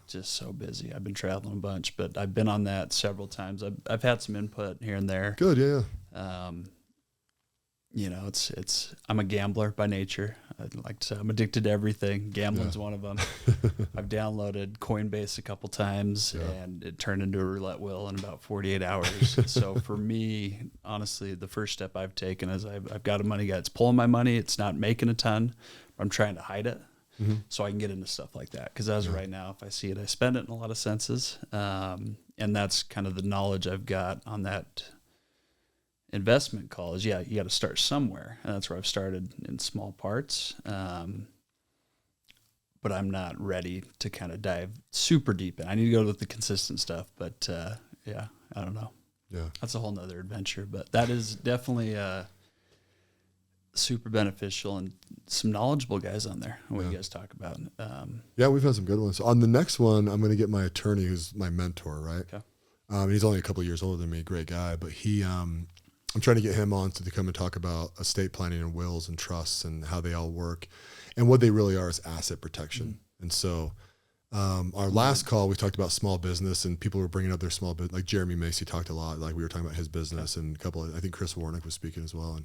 just so busy. I've been traveling a bunch, but I've been on that several times. I've had some input here and there. Good. Yeah. I'm a gambler by nature. I'd like to say I'm addicted to everything. Gambling's one of them. I've downloaded Coinbase a couple times and it turned into a roulette wheel in about 48 hours. So for me, honestly, the first step I've taken is I've got a money guy. It's pulling my money. It's not making a ton. I'm trying to hide it so I can get into stuff like that. Because as of right now, if I see it, I spend it in a lot of senses. And that's kind of the knowledge I've got on that investment call is, you got to start somewhere. And that's where I've started in small parts. But I'm not ready to kind of dive super deep in. I need to go with the consistent stuff. But I don't know. Yeah. That's a whole nother adventure. But that is definitely super beneficial and some knowledgeable guys on there. What you guys talk about. We've had some good ones. On the next one, I'm going to get my attorney, who's my mentor, right? Okay. He's only a couple of years older than me, great guy, but I'm trying to get him on to come and talk about estate planning and wills and trusts and how they all work and what they really are is asset protection. Mm-hmm. And so our last call, we talked about small business and people were bringing up their small business. Like Jeremy Macy talked a lot, like we were talking about his business and I think Chris Warnick was speaking as well.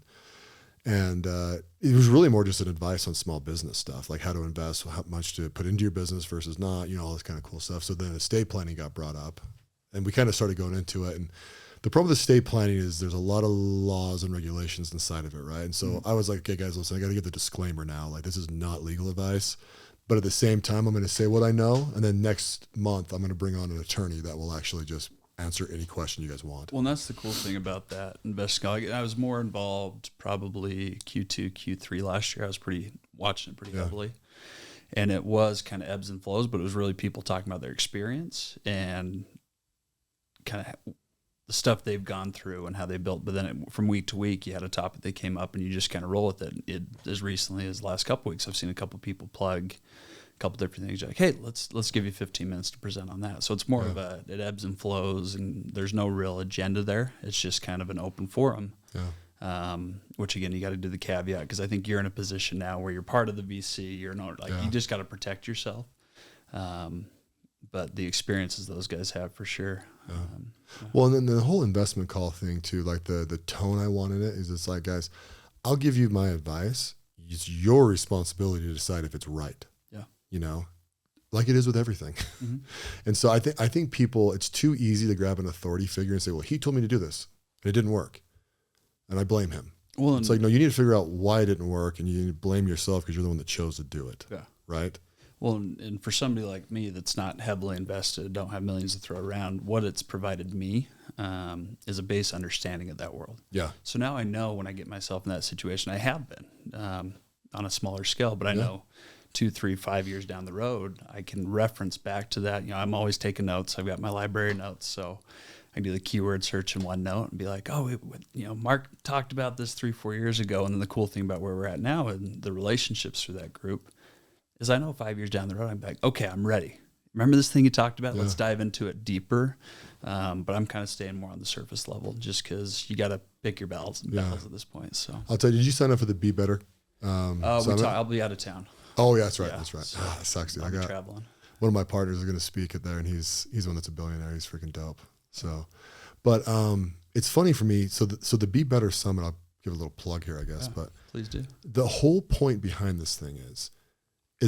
And it was really more just an advice on small business stuff, like how to invest, how much to put into your business versus not, all this kind of cool stuff. So then estate planning got brought up and we kind of started going into it. And the problem with estate planning is there's a lot of laws and regulations inside of it, right? And so I was like, okay, guys, listen, I got to give the disclaimer now. Like, this is not legal advice. But at the same time, I'm going to say what I know. And then next month, I'm going to bring on an attorney that will actually just answer any question you guys want. Well, and that's the cool thing about that investing. I was more involved probably Q2, Q3 last year. I was watching it pretty heavily. And it was kind of ebbs and flows, but it was really people talking about their experience and kind of the stuff they've gone through and how they built, but then from week to week, you had a topic that came up and you just kind of roll with it. As recently as the last couple of weeks, I've seen a couple of people plug a couple different things. You're like, hey, let's give you 15 minutes to present on that. So it's more of it ebbs and flows, and there's no real agenda there. It's just kind of an open forum. Yeah. Which again, you got to do the caveat, because I think you're in a position now where you're part of the VC. You're not you just got to protect yourself. But the experiences those guys have, for sure. Yeah. Well, and then the whole investment call thing too, like the tone I want in it is, it's like, guys, I'll give you my advice. It's your responsibility to decide if it's right. Yeah. You know, like it is with everything. Mm-hmm. And so I think people, it's too easy to grab an authority figure and say, well, he told me to do this and it didn't work, and I blame him. Well, it's like, no, you need to figure out why it didn't work, and you need to blame yourself because you're the one that chose to do it. Yeah. Right. Well, and for somebody like me that's not heavily invested, don't have millions to throw around, what it's provided me is a base understanding of that world. Yeah. So now I know when I get myself in that situation, I have been on a smaller scale, but I know 2, 3, 5 years down the road, I can reference back to that. You know, I'm always taking notes. I've got my library notes, so I can do the keyword search in OneNote and be like, oh, Mark talked about this 3, 4 years ago. And then the cool thing about where we're at now and the relationships through that group is I know 5 years down the road, I'm like, okay, I'm ready. Remember this thing you talked about? Yeah. Let's dive into it deeper. But I'm kind of staying more on the surface level, just because you got to pick your battles at this point. So I'll tell you, did you sign up for the Be Better? I'll be out of town. Oh yeah, that's right. Yeah, that's right. So it sucks, dude. I'll be traveling. One of my partners is going to speak at there, and he's one that's a billionaire. He's freaking dope. So, but it's funny for me. So the Be Better Summit, I'll give a little plug here, I guess. Yeah, but please do. The whole point behind this thing is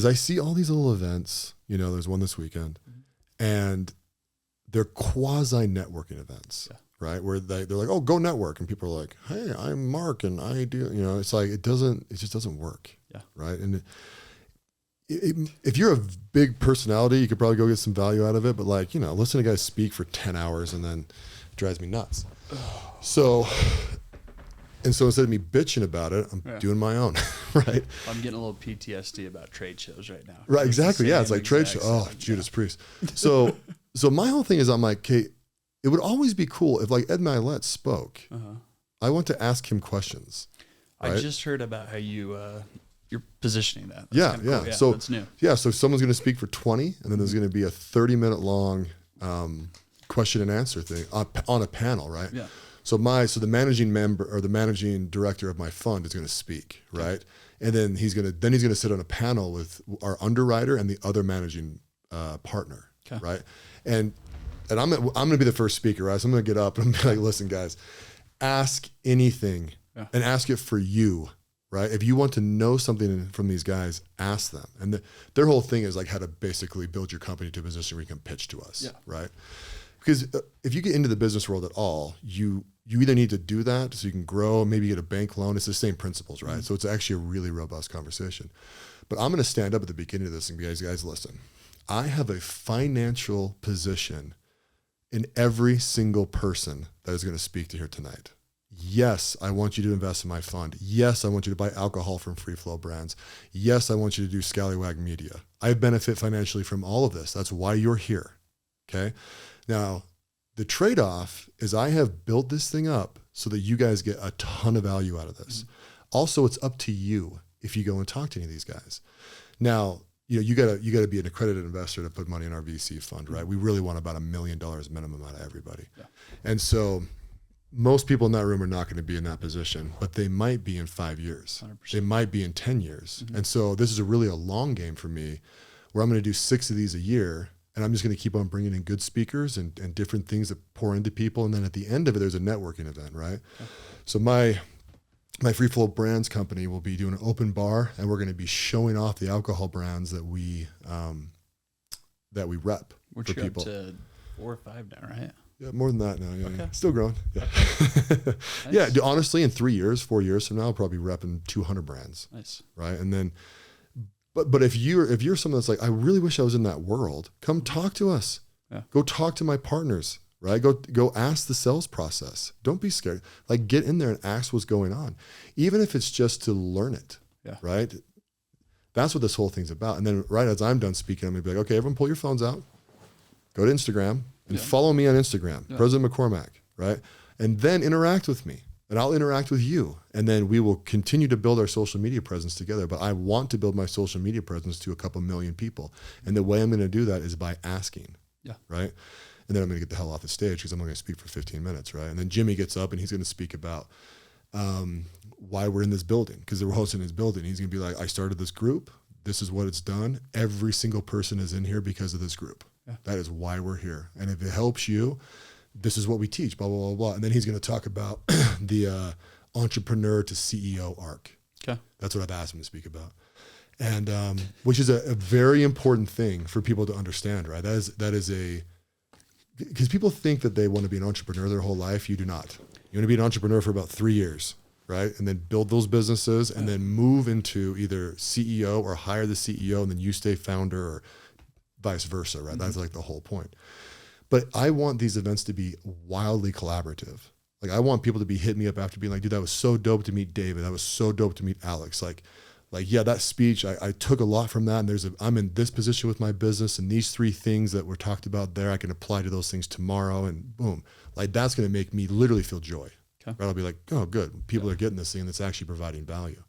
I see all these little events. You know, there's one this weekend, and they're quasi networking events, right? Where they're like, oh, go network, and people are like, hey, I'm Mark, and I do. You know, it's like it just doesn't work. Yeah. Right. And if you're a big personality, you could probably go get some value out of it. But like, you know, listen to guys speak for 10 hours and then it drives me nuts. So instead of me bitching about it, I'm doing my own, right? I'm getting a little PTSD about trade shows right now. Right, exactly. Yeah, it's like trade show. Oh, Judas Priest. So my whole thing is, I'm like, okay, it would always be cool if like Ed Milet spoke. I want to ask him questions. Right? I just heard about how you're positioning that. That's cool. Yeah. So that's new. Yeah. So someone's going to speak for 20, and then there's going to be a 30-minute long question and answer thing on a panel, right? Yeah. So the managing member or the managing director of my fund is going to speak, right? And then he's going to sit on a panel with our underwriter and the other managing partner, right? And I'm going to be the first speaker, right? So I'm going to get up and I'm going to be like, listen, guys, ask anything and ask it for you. Right? If you want to know something from these guys, ask them. And their whole thing is like how to basically build your company to a position where you can pitch to us. Yeah. Right? Because if you get into the business world at all, you either need to do that so you can grow, maybe get a bank loan. It's the same principles, right? Mm-hmm. So it's actually a really robust conversation. But I'm going to stand up at the beginning of this and be, guys, listen, I have a financial position in every single person that is going to speak to here tonight. Yes, I want you to invest in my fund. Yes, I want you to buy alcohol from Free Flow Brands. Yes, I want you to do Scallywag Media. I benefit financially from all of this. That's why you're here. Okay. Now, the trade-off is I have built this thing up so that you guys get a ton of value out of this. Mm-hmm. Also, it's up to you if you go and talk to any of these guys. Now, you gotta be an accredited investor to put money in our VC fund, right? We really want about $1 million minimum out of everybody. Yeah. And so most people in that room are not going to be in that position, but they might be in 5 years. 100%. They might be in 10 years. Mm-hmm. And so this is really a long game for me where I'm going to do 6 of these a year, and I'm just going to keep on bringing in good speakers and different things that pour into people. And then at the end of it, there's a networking event, right? Okay. So my Free Flow Brands company will be doing an open bar, and we're going to be showing off the alcohol brands that we rep for people. We're up to 4 or 5 now, right? Yeah, more than that now. Yeah, still growing. Yeah, nice. Yeah. Honestly, in 3 years, 4 years from now, I'll probably be repping 200 brands. Nice, right? And then, but if you're someone that's like, I really wish I was in that world, come talk to us. Yeah. Go talk to my partners. Right? Go ask the sales process. Don't be scared. Like get in there and ask what's going on, even if it's just to learn it. Yeah. Right. That's what this whole thing's about. And then right as I'm done speaking, I'm gonna be like, okay, everyone, pull your phones out, go to Instagram. And follow me on Instagram, President McCormack, right? And then interact with me, and I'll interact with you. And then we will continue to build our social media presence together. But I want to build my social media presence to a couple million people. And the way I'm going to do that is by asking, right? And then I'm going to get the hell off the stage because I'm only going to speak for 15 minutes, right? And then Jimmy gets up and he's going to speak about why we're in this building, because we're hosting his building. He's going to be like, I started this group. This is what it's done. Every single person is in here because of this group. Yeah. That is why we're here. And if it helps you, this is what we teach, blah, blah, blah, blah. And then he's going to talk about the entrepreneur to CEO arc. Okay. That's what I've asked him to speak about. And which is a very important thing for people to understand, right? That is because people think that they want to be an entrepreneur their whole life. You do not. You want to be an entrepreneur for about 3 years, right? And then build those businesses and then move into either CEO or hire the CEO and then you stay founder or vice versa, right? Mm-hmm. That's like the whole point. But I want these events to be wildly collaborative. Like I want people to be hitting me up after being like, dude, that was so dope to meet David. That was so dope to meet Alex. Like, yeah, that speech, I took a lot from that. And I'm in this position with my business and these 3 things that were talked about there, I can apply to those things tomorrow and boom. Like that's going to make me literally feel joy. Okay. Right? I'll be like, oh, good. People are getting this thing that's actually providing value.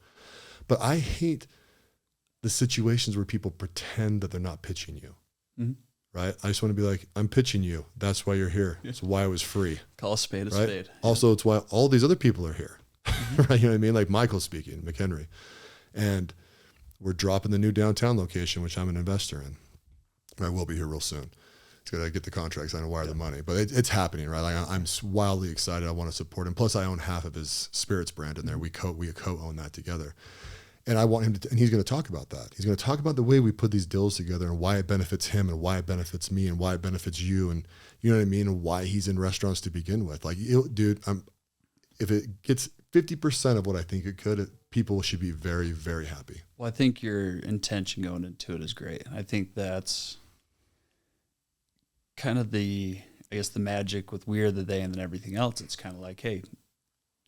But I hate the situations where people pretend that they're not pitching you. Mm-hmm. Right? I just want to be like, I'm pitching you. That's why you're here. It's why it was free. Call a spade a right? spade. Also, it's why all these other people are here. Mm-hmm. Right? You know what I mean? Like Michael's speaking, McHenry. And we're dropping the new downtown location, which I'm an investor in. I will be here real soon. It's got to get the contracts and wire the money. But it's happening, right? Like I'm wildly excited. I want to support him. Plus, I own half of his spirits brand in there. We co-own that together. And I want him to, and he's going to talk about that. He's going to talk about the way we put these deals together and why it benefits him and why it benefits me and why it benefits you. And you know what I mean? And why he's in restaurants to begin with. Like, dude, if it gets 50% of what I think it could, people should be very, very happy. Well, I think your intention going into it is great. I think that's kind of the magic with We Are the Day and then everything else. It's kind of like, hey,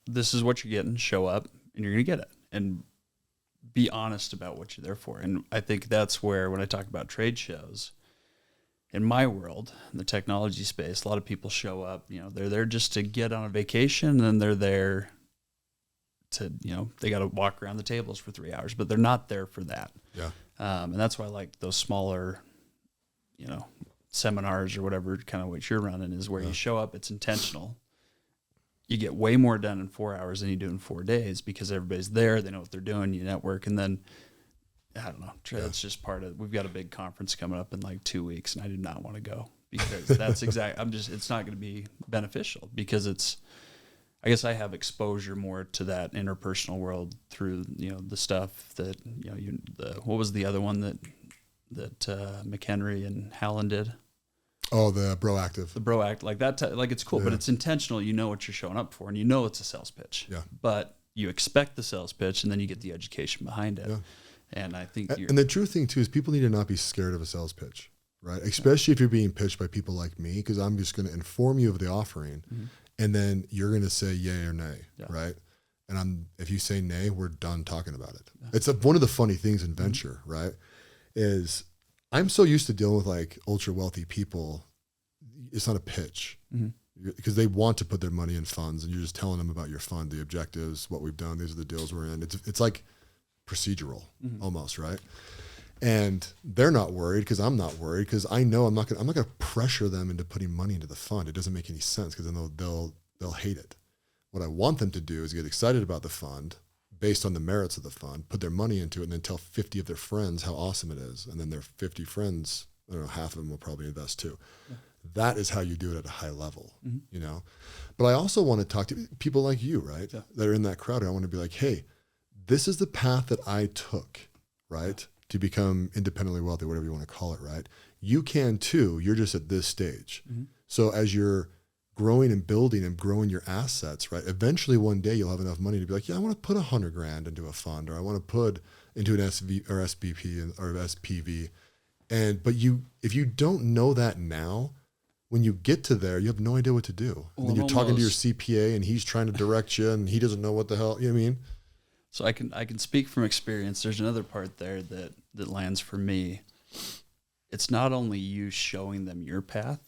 this is what you're getting. Show up and you're going to get it. And be honest about what you're there for. And I think that's where, when I talk about trade shows, in my world, in the technology space, a lot of people show up, they're there just to get on a vacation, and then they're there to, they got to walk around the tables for 3 hours, but they're not there for that. Yeah. And that's why I like those smaller, seminars or whatever kind of what you're running is where you show up, it's intentional. You get way more done in 4 hours than you do in 4 days because everybody's there. They know what they're doing. You network. And then, I don't know, that's just part of, we've got a big conference coming up in like 2 weeks and I do not want to go because that's it's not going to be beneficial because I guess I have exposure more to that interpersonal world through, the stuff that, what was the other one that McHenry and Hallen did? Oh, the Broactive. The Broact, like that, like it's cool, but it's intentional. You know what you're showing up for, and it's a sales pitch. Yeah. But you expect the sales pitch, and then you get the education behind it. Yeah. And I think and the true thing too is people need to not be scared of a sales pitch, right? Especially if you're being pitched by people like me, because I'm just going to inform you of the offering, and then you're going to say yay or nay, right? And if you say nay, we're done talking about it. Yeah. It's one of the funny things in venture, right? Is I'm so used to dealing with like ultra wealthy people. It's not a pitch because they want to put their money in funds and you're just telling them about your fund, the objectives, what we've done. These are the deals we're in. It's like procedural almost. Right. And they're not worried because I'm not worried because I know I'm not going to pressure them into putting money into the fund. It doesn't make any sense because then they'll hate it. What I want them to do is get excited about the fund, based on the merits of the fund, put their money into it, and then tell 50 of their friends how awesome it is. And then their 50 friends, I don't know, half of them will probably invest too. Yeah. That is how you do it at a high level, But I also want to talk to people like you, right? Yeah. That are in that crowd. I want to be like, hey, this is the path that I took, right? To become independently wealthy, whatever you want to call it, right? You can too. You're just at this stage. So as you're growing and building and growing your assets, right? Eventually one day you'll have enough money to be like, yeah, I want to put $100,000 into a fund, or I want to put into an SV or SBP or SPV. But if you don't know that now, when you get to there, you have no idea what to do. And then you're talking to your CPA and he's trying to direct you and he doesn't know what the hell, you know what I mean? So I can speak from experience. There's another part there that lands for me. It's not only you showing them your path,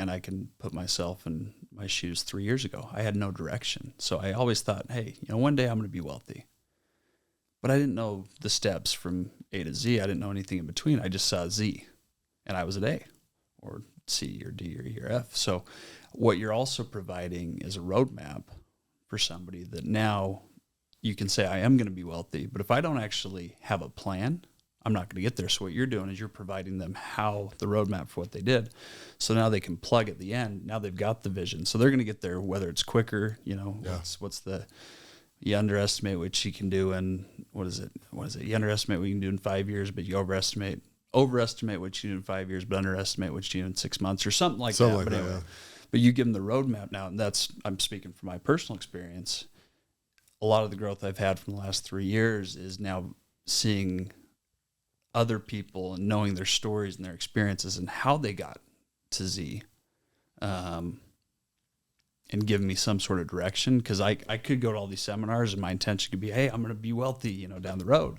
And I can put myself in my shoes 3 years ago. I had no direction. So I always thought, hey, one day I'm going to be wealthy. But I didn't know the steps from A to Z. I didn't know anything in between. I just saw Z, and I was at A, or C, or D, or E, or F. So what you're also providing is a roadmap for somebody that now you can say, I am going to be wealthy. But if I don't actually have a plan, I'm not going to get there. So what you're doing is you're providing them the roadmap for what they did. So now they can plug at the end. Now they've got the vision. So they're going to get there, whether it's quicker, you underestimate what you can do in, what is it? You underestimate what you can do in 5 years, but you overestimate what you do in 5 years, but underestimate what you do in 6 months or something like that. But anyway, but you give them the roadmap now, and I'm speaking from my personal experience. A lot of the growth I've had from the last 3 years is now seeing other people and knowing their stories and their experiences and how they got to Z, and give me some sort of direction. Because I could go to all these seminars and my intention could be, hey, I'm going to be wealthy, down the road.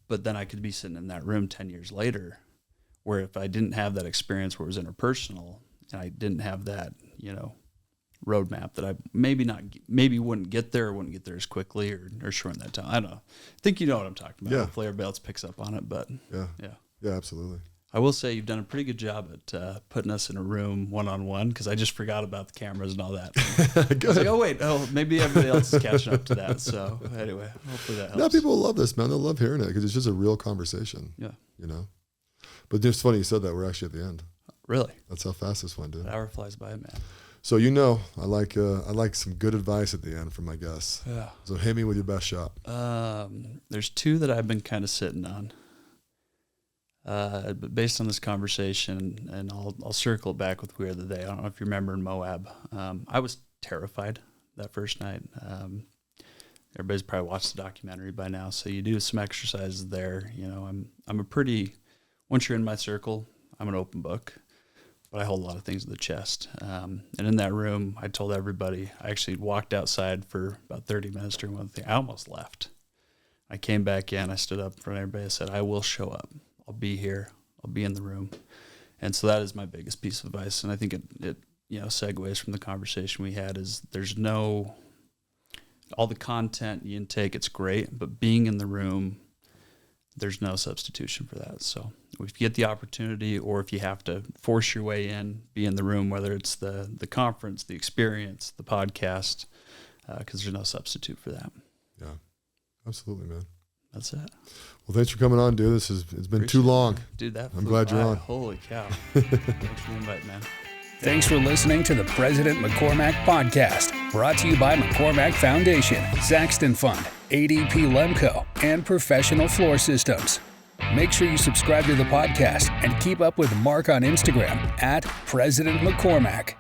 But then I could be sitting in that room 10 years later, where if I didn't have that experience where it was interpersonal and I didn't have that, roadmap, that I maybe wouldn't get there, or wouldn't get there as quickly, or shorten that time. I don't know. I think you know what I'm talking about. Yeah. Hopefully everybody else picks up on it, but yeah, absolutely. I will say you've done a pretty good job at putting us in a room one-on-one, because I just forgot about the cameras and all that. I was like, maybe everybody else is catching up to that. So anyway, hopefully that helps. Yeah, people will love this, man. They'll love hearing it because it's just a real conversation. Yeah. But it's funny you said that. We're actually at the end. Really? That's how fast this went, dude. An hour flies by, man. So I like some good advice at the end from my guests. Yeah. So hit me with your best shot. There's two that I've been kind of sitting on. But based on this conversation, and I'll circle it back with We Are the Day. I don't know if you remember in Moab. I was terrified that first night. Everybody's probably watched the documentary by now, so you do some exercises there. Once you're in my circle, I'm an open book, but I hold a lot of things in the chest. And in that room, I told everybody, I actually walked outside for about 30 minutes during one thing. I almost left. I came back in, I stood up in front of everybody, I said, I will show up. I'll be here. I'll be in the room. And so that is my biggest piece of advice. And I think it segues from the conversation we had, is there's all the content you intake, it's great, but being in the room, there's no substitution for that. So if you get the opportunity, or if you have to force your way in, be in the room, whether it's the conference, the experience, the podcast, because there's no substitute for that. Yeah, absolutely, man. That's it. Well, thanks for coming on, dude. It's been too long. Dude, I'm glad you're on. Holy cow. Thanks for the invite, man. Thanks for listening to the President McCormack Podcast, brought to you by McCormack Foundation, Saxton Fund, ADP Lemco, and Professional Floor Systems. Make sure you subscribe to the podcast and keep up with Mark on Instagram @President McCormack.